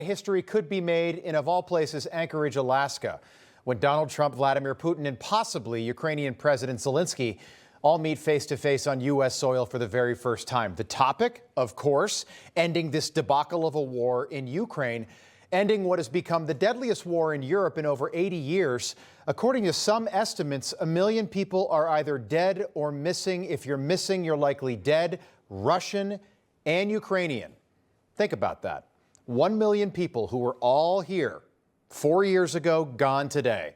History could be made in, of all places, Anchorage, Alaska, when Donald Trump, Vladimir Putin, and possibly Ukrainian President Zelensky all meet face-to-face on U.S. soil for the very first time. The topic, of course, ending this debacle of a war in Ukraine, ending what has become the deadliest war in Europe in over 80 years. According to some estimates, 1 million people are either dead or missing. If you're missing, you're likely dead, Russian and Ukrainian. Think about that. 1 million people who were all here 4 years ago, gone today.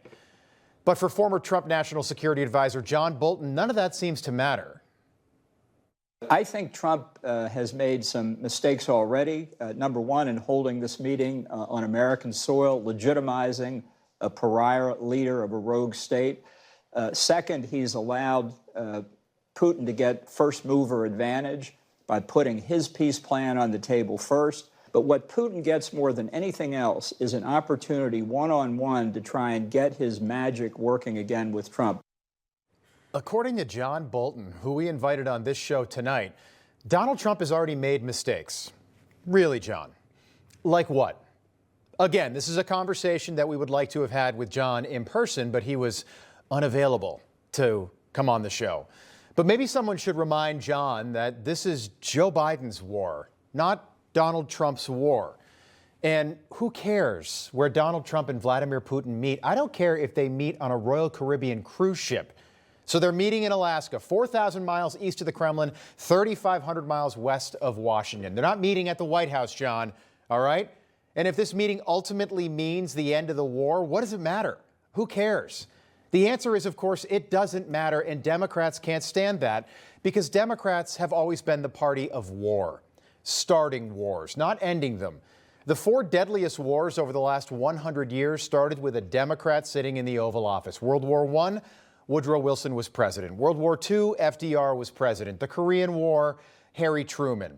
But for former Trump National Security Advisor John Bolton, none of that seems to matter. I think Trump has made some mistakes already. Number one, in holding this meeting on American soil, legitimizing a pariah leader of a rogue state. Second, he's allowed Putin to get first mover advantage by putting his peace plan on the table first. But what Putin gets more than anything else is an opportunity one-on-one to try and get his magic working again with Trump. According to John Bolton, who we invited on this show tonight, Donald Trump has already made mistakes. Really, John? Like what? Again, this is a conversation that we would like to have had with John in person, but he was unavailable to come on the show. But maybe someone should remind John that this is Joe Biden's war, not Donald Trump's war. And who cares where Donald Trump and Vladimir Putin meet? I don't care if they meet on a Royal Caribbean cruise ship. So they're meeting in Alaska, 4,000 miles east of the Kremlin, 3,500 miles west of Washington. They're not meeting at the White House, John, all right? And if this meeting ultimately means the end of the war, what does it matter? Who cares? The answer is, of course, it doesn't matter, and Democrats can't stand that because Democrats have always been the party of war, starting wars, not ending them. The 4 deadliest wars over the last 100 years started with a Democrat sitting in the Oval Office. World War I, Woodrow Wilson was president. World War II, FDR was president. The Korean War, Harry Truman.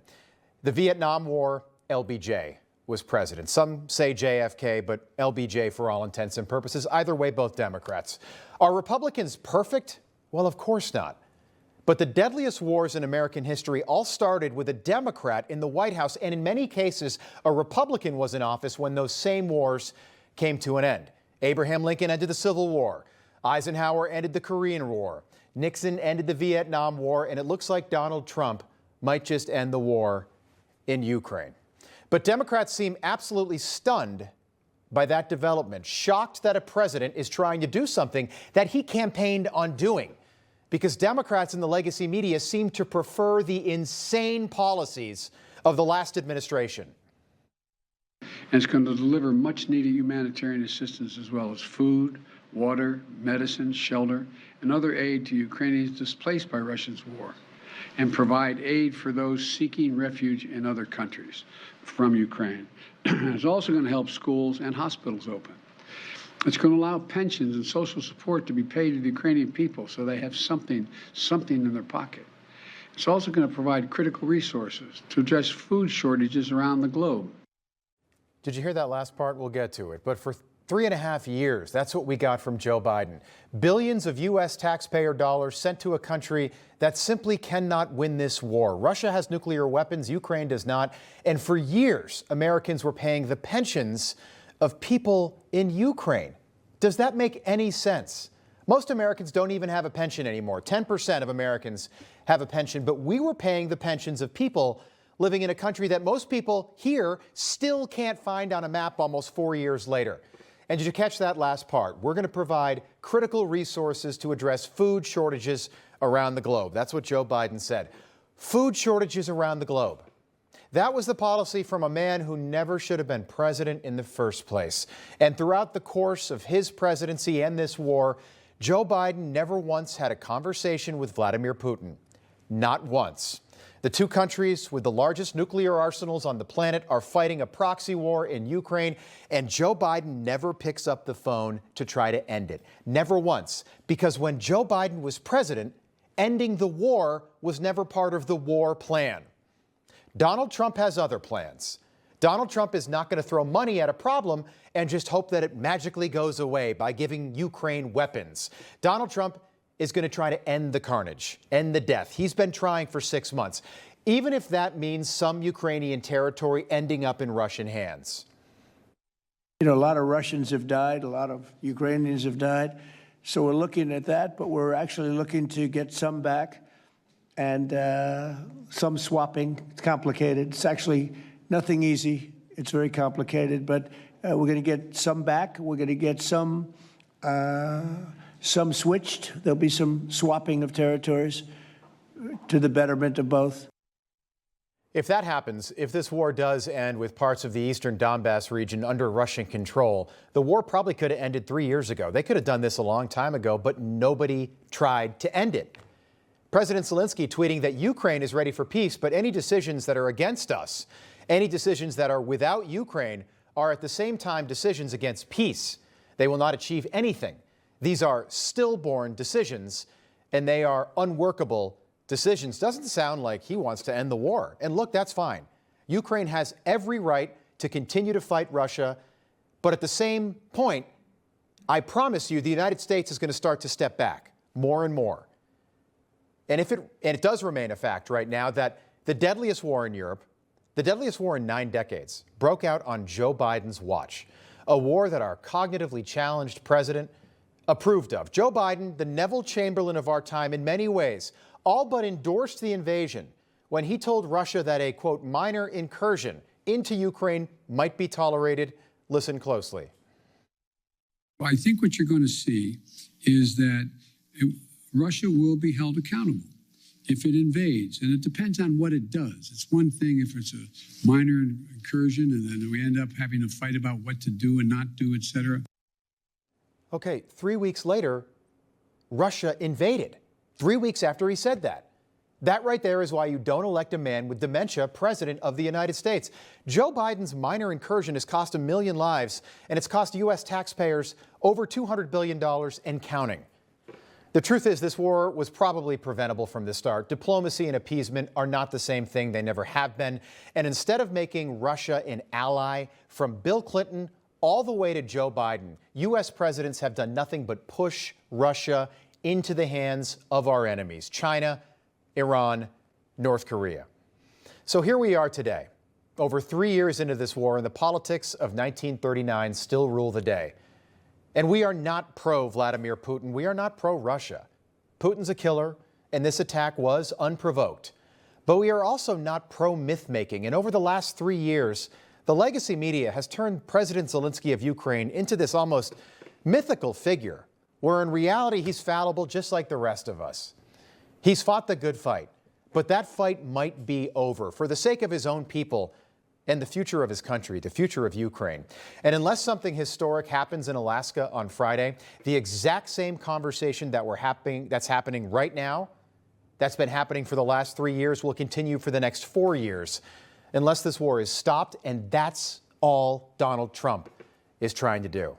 The Vietnam War, LBJ was president. Some say JFK, but LBJ for all intents and purposes. Either way, both Democrats. Are Republicans perfect? Well, of course not. But the deadliest wars in American history all started with a Democrat in the White House, and in many cases, a Republican was in office when those same wars came to an end. Abraham Lincoln ended the Civil War. Eisenhower ended the Korean War. Nixon ended the Vietnam War, and it looks like Donald Trump might just end the war in Ukraine. But Democrats seem absolutely stunned by that development, shocked that a president is trying to do something that he campaigned on doing, because Democrats in the legacy media seem to prefer the insane policies of the last administration. And it's going to deliver much needed humanitarian assistance as well as food, water, medicine, shelter, and other aid to Ukrainians displaced by Russia's war, and provide aid for those seeking refuge in other countries from Ukraine. It's also going to help schools and hospitals open. It's going to allow pensions and social support to be paid to the Ukrainian people so they have something in their pocket. It's also going to provide critical resources to address food shortages around the globe. Did you hear that last part? We'll get to it. But for 3.5 years, that's what we got from Joe Biden. Billions of U.S. taxpayer dollars sent to a country that simply cannot win this war. Russia has nuclear weapons, Ukraine does not. And for years, Americans were paying the pensions of people in Ukraine. Does that make any sense? Most Americans don't even have a pension anymore. 10% of Americans have a pension, but we were paying the pensions of people living in a country that most people here still can't find on a map almost 4 years later. And did you catch that last part? We're going to provide critical resources to address food shortages around the globe. That's what Joe Biden said. Food shortages around the globe. That was the policy from a man who never should have been president in the first place. And throughout the course of his presidency and this war, Joe Biden never once had a conversation with Vladimir Putin. Not once. The two countries with the largest nuclear arsenals on the planet are fighting a proxy war in Ukraine, and Joe Biden never picks up the phone to try to end it. Never once. Because when Joe Biden was president, ending the war was never part of the war plan. Donald Trump has other plans. Donald Trump is not going to throw money at a problem and just hope that it magically goes away by giving Ukraine weapons. Donald Trump is going to try to end the carnage, end the death. He's been trying for 6 months, even if that means some Ukrainian territory ending up in Russian hands. You know, a lot of Russians have died, a lot of Ukrainians have died. So we're looking at that, but we're actually looking to get some back and some swapping. It's complicated. It's actually nothing easy. It's very complicated, but we're going to get some back. We're going to get some switched. There'll be some swapping of territories to the betterment of both. If that happens, if this war does end with parts of the eastern Donbass region under Russian control, the war probably could have ended 3 years ago. They could have done this a long time ago, but nobody tried to end it. President Zelensky tweeting that Ukraine is ready for peace, but any decisions that are against us, any decisions that are without Ukraine, are at the same time decisions against peace. They will not achieve anything. These are stillborn decisions, and they are unworkable decisions. Doesn't sound like he wants to end the war. And look, that's fine. Ukraine has every right to continue to fight Russia. But at the same point, I promise you, the United States is going to start to step back more and more. And it does remain a fact right now that the deadliest war in Europe, the deadliest war in 9 decades, broke out on Joe Biden's watch. A war that our cognitively challenged president approved of. Joe Biden, the Neville Chamberlain of our time in many ways, all but endorsed the invasion when he told Russia that a, quote, minor incursion into Ukraine might be tolerated. Listen closely. I think what you're going to see is that Russia will be held accountable if it invades. And it depends on what it does. It's one thing if it's a minor incursion and then we end up having a fight about what to do and not do, et cetera. Okay, 3 weeks later, Russia invaded. 3 weeks after he said that. That right there is why you don't elect a man with dementia president of the United States. Joe Biden's minor incursion has cost 1 million lives, and it's cost U.S. taxpayers over $200 billion and counting. The truth is, this war was probably preventable from the start. Diplomacy and appeasement are not the same thing. They never have been. And instead of making Russia an ally, from Bill Clinton all the way to Joe Biden, U.S. presidents have done nothing but push Russia into the hands of our enemies, China, Iran, North Korea. So here we are today, over 3 years into this war, and the politics of 1939 still rule the day. And we are not pro-Vladimir Putin. We are not pro-Russia. Putin's a killer, and this attack was unprovoked. But we are also not pro-myth-making. And over the last 3 years, the legacy media has turned President Zelensky of Ukraine into this almost mythical figure, where in reality he's fallible just like the rest of us. He's fought the good fight, but that fight might be over for the sake of his own people and the future of his country, the future of Ukraine. And unless something historic happens in Alaska on Friday, the exact same conversation that's happening right now, that's been happening for the last 3 years, will continue for the next 4 years, unless this war is stopped, and that's all Donald Trump is trying to do.